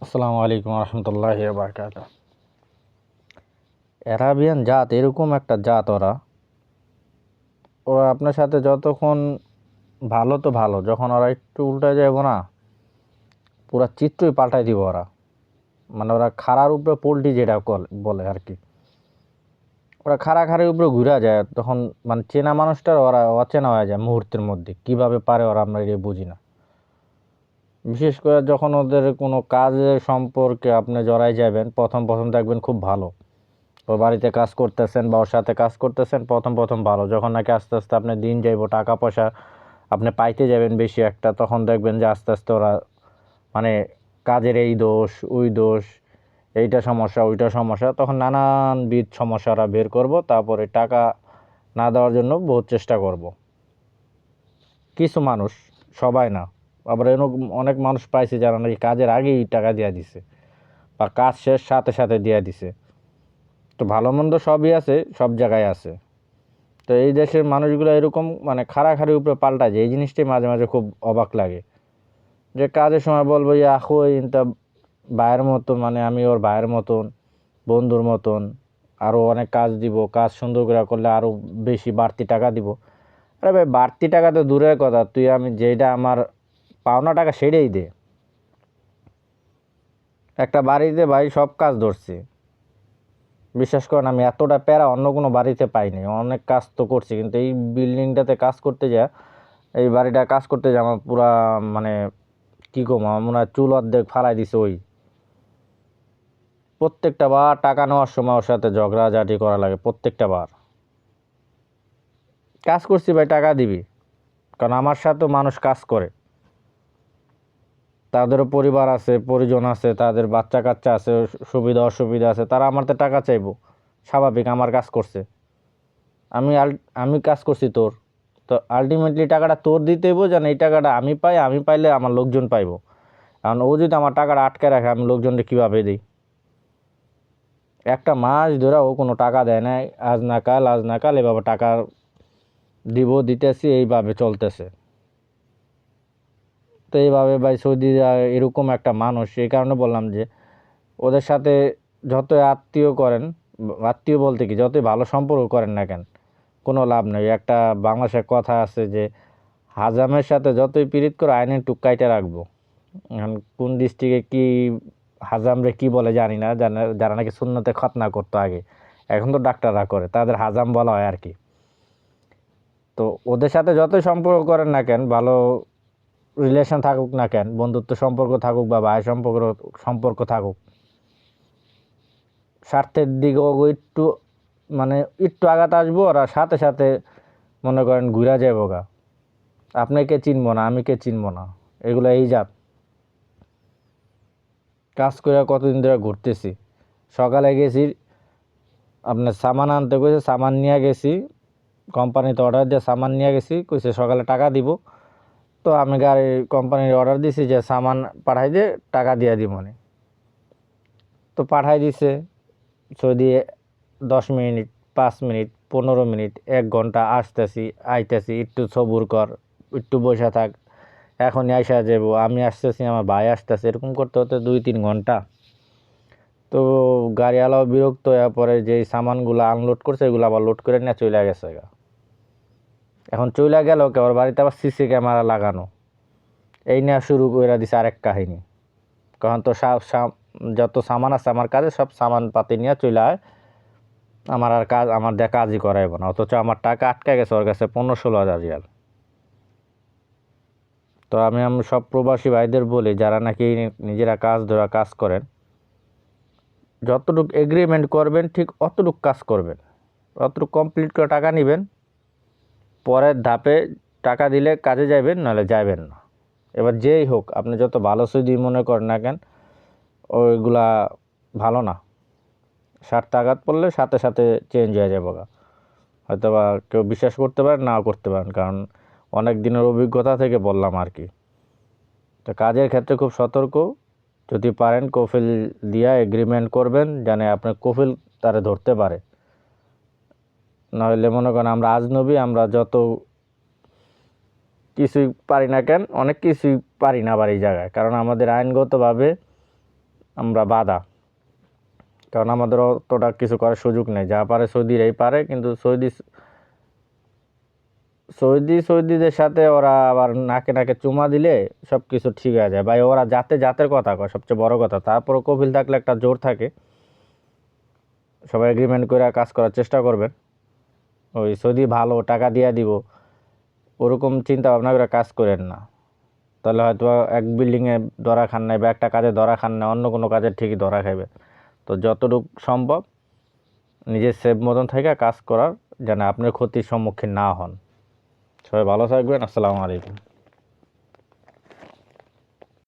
আসসালামু আলাইকুম রহমতুল্লাহি বারকাত। অ্যারাবিয়ান জাত এরকম একটা জাত, ওরা ওরা আপনার সাথে যতক্ষণ ভালো তো ভালো, যখন ওরা একটু উল্টে যাবো না, পুরা চিত্রই পাল্টাই দিব ওরা। মানে ওরা খাড়ার উপরে পোল্ট্রি যেটা বলে আর কি, ওরা খাড়ার উপরে ঘুরে যায় তখন। মানে চেনা মানুষটার ওরা অচেনা হয়ে যায় মুহূর্তের মধ্যে। কিভাবে পারে ওরা, আমরা এটা বুঝি না। বিশেষ করে যখন ওদের কোনো কাজের সম্পর্কে আপনি জড়াই যাবেন, প্রথম প্রথম দেখবেন খুব ভালো। ওর বাড়িতে কাজ করতেছেন বা ওর সাথে কাজ করতেছেন, প্রথম প্রথম ভালো। যখন নাকি আস্তে আস্তে আপনি দিন যাইব, টাকা পয়সা আপনি পাইতে যাবেন বেশি একটা, তখন দেখবেন যে আস্তে আস্তে ওরা মানে কাজের এই দোষ ওই দোষ, এইটা সমস্যা ওইটা সমস্যা, তখন নানানবিধ সমস্যা ওরা বের করব। তারপরে টাকা না দেওয়ার জন্য বহুত চেষ্টা করব। কিছু মানুষ, সবাই না, আবার এরকম অনেক মানুষ পাইছে যারা নাকি কাজের আগেই টাকা দিয়ে দিছে বা কাজ শেষ সাথে সাথে দিয়ে দিছে। তো ভালো মন্দ সবই আছে, সব জায়গায় আছে। তো এই দেশের মানুষগুলো এরকম মানে খাড়াখাড়ির উপরে পাল্টা যায়, এই জিনিসটাই মাঝে মাঝে খুব অবাক লাগে। যে কাজের সময় বলবো যে আখো ইনতা ভাইয়ের মতন, মানে আমি ওর ভাইয়ের মতন, বন্ধুর মতন, আরও অনেক কাজ দিব, কাজ সুন্দর করে করলে আরও বেশি বাড়তি টাকা দিব। আরে ভাই, বাড়তি টাকা তো দূরের কথা, তুই আমি যেটা আমার পাওনা টাকা সেটাই দে। একটা বাড়িতে ভাই সব কাজ ধরছি, বিশ্বাস করেন আমি এতটা প্যারা অন্য কোনো বাড়িতে পাইনি। অনেক কাজ তো করছি, কিন্তু এই বিল্ডিংটাতে কাজ করতে যা, এই বাড়িটা কাজ করতে যা আমার পুরা মানে কী কম, আমার মনে হয় চুল অর্ধেক ফালাই দিছে। ওই প্রত্যেকটা বার টাকা নেওয়ার সময় ওর সাথে ঝগড়াঝাটি করা লাগে প্রত্যেকটা বার। কাজ করছি ভাই, টাকা দিবি, কারণ আমার সাথেও মানুষ কাজ করে, তাদেরও পরিবার আছে, পরিজন আছে, তাদের বাচ্চা কাচ্চা আছে, সুবিধা অসুবিধা আছে, তারা আমার তো টাকা চাইবো, স্বাভাবিক। আমার কাজ করছে, আমি কাজ করছি তোর, তো আলটিমেটলি টাকাটা তোর দিতে হইব, যেন এই টাকাটা আমি পাই, আমি পাইলে আমার লোকজন পাইবো। কারণ ও যদি আমার টাকাটা আটকে রাখে, আমি লোকজনকে কীভাবে দিই? একটা মাস ধরে ও কোনো টাকা দেয় না, আজ না কাল আজ না কাল এভাবে টাকা দিতেছি, এইভাবে চলতেছে। তো এইভাবে ভাই সৌদি এরকম একটা মানুষ। এই কারণে বললাম যে ওদের সাথে যতই আত্মীয় করেন, আত্মীয় বলতে কি, যতই ভালো সম্পর্ক করেন না কেন, কোনো লাভ নেই। একটা বাংলাদেশের কথা আছে যে হাজামের সাথে যতই পীড়িত করে আইনের টুক কাইটা রাখবো। এখন কোন ডিস্ট্রিক্টে কি হাজামরে কি বলে জানি না, যারা নাকি সুন্নতে খতনা করতো আগে, এখন তো ডাক্তাররা করে, তাদের হাজাম বলা হয় আর কি। তো ওদের সাথে যতই সম্পর্ক করেন না কেন, ভালো রিলেশন থাকুক না কেন, বন্ধুত্ব সম্পর্ক থাকুক বা ভাই সম্পর্ক থাকুক, স্বার্থের দিকে একটু মানে একটু আঘাত আসবো, ওরা সাথে সাথে মনে করেন ঘুরা যাবো গা, আপনাকে চিনবো না, আমি কে চিনবো না। এগুলো এই জাত। কাজ করে কতদিন ধরে ঘুরতেছি, সকালে গেছি আপনার সামান আনতে, কইছে সামান নিয়ে গেছি, কোম্পানিতে অর্ডার দিয়ে সামান নিয়ে গেছি, কইছে সকালে টাকা দিব। তো আমি গাড়ি কোম্পানির অর্ডার দিছি যে সামান পাঠাই দিয়ে টাকা দিয়ে দিব মানে। তো পাঠাই দিছে, সৌদি 10 মিনিট, 5 মিনিট, 15 মিনিট, 1 ঘন্টা, আসতেছি আইতেছি, একটু সবুর কর, একটু বসে থাক, এখনই আইসা যাবো, আমি আসতেছি, আমার ভাই আসতেছে, এরকম করতে হতে 2-3 ঘন্টা। তো গাড়িওয়ালাও বিরক্ত হয়ে পরে, যেই সামানগুলো আনলোড করছে এগুলো আবার লোড করে নিয়ে চলে গেছে গা। এখন চলে গেল কে, ওর বাড়িতে আবার সিসি ক্যামেরা লাগানো, এই নিয়ে শুরু করে দিছে আরেক কাহিনী। কারণ তো যত সামান আছে আমার কাছে, সব সামান পাতি নিয়ে চলে আয়, আমার আর কাজ, আমার দিয়ে কাজই করাইব না, অথচ আমার টাকা আটকে গেছে ওর কাছে 15-16 হাজার রিয়াল। তো আমি সব প্রবাসী ভাইদের বলি, যারা নাকি নিজেরা কাজ ধরা কাজ করেন, যতটুকু এগ্রিমেন্ট করবেন ঠিক অতটুকু কাজ করবেন, অতটুকু কমপ্লিট করে টাকা নেবেন, পরের ধাপে টাকা দিলে কাজে যাবেন, নাহলে যাবেন না। এবার যেই হোক, আপনি যত ভালো সৌদি মনে করেন না কেন, ওইগুলা ভালো না। স্বার্থে আঘাত পড়লে সাথে সাথে চেঞ্জ হয়ে যাবে গা। হয়তো বা কেউ বিশ্বাস করতে পারেন, নাও করতে পারেন, কারণ অনেক দিনের অভিজ্ঞতা থেকে বললাম আর কি। তো কাজের ক্ষেত্রে খুব সতর্ক, যদি পারেন কফিল দিয়া এগ্রিমেন্ট করবেন, যেন আপনার কফিল তারে ধরতে পারে। নাহলে মনে করেন আমরা আজনবী, আমরা যত কিছুই পারি না কেন, অনেক কিছুই পারি না আবার এই জায়গায়, কারণ আমাদের আইনগতভাবে আমরা বাধা, কারণ আমাদের অতটা কিছু করার সুযোগ নেই। যা পারে সৌদিরাই পারে, কিন্তু সৌদিদের সাথে ওরা আবার নাকে নাকে চুমা দিলে সব কিছু ঠিক হয়ে যায় ভাই। ওরা জাতের কথা কয় সবচেয়ে বড় কথা। তারপরও কফিল থাকলে একটা জোর থাকে, সবাই এগ্রিমেন্ট করে কাজ করার চেষ্টা করবেন। ওই সৌদি ভালো টাকা দিয়ে দিব ওরকম চিন্তা ভাবনা করে কাজ করেন না, তাহলে হয়তো এক বিল্ডিংয়ে ধরা খান নাই বা একটা কাজে ধরা খান না, অন্য কোনো কাজে ঠিকই ধরা খাইবে। তো যতটুকু সম্ভব নিজের সেফ মতন থেকে কাজ করার, যেন আপনার ক্ষতির সম্মুখীন না হন। সবাই ভালো থাকবেন। আসসালামু আলাইকুম।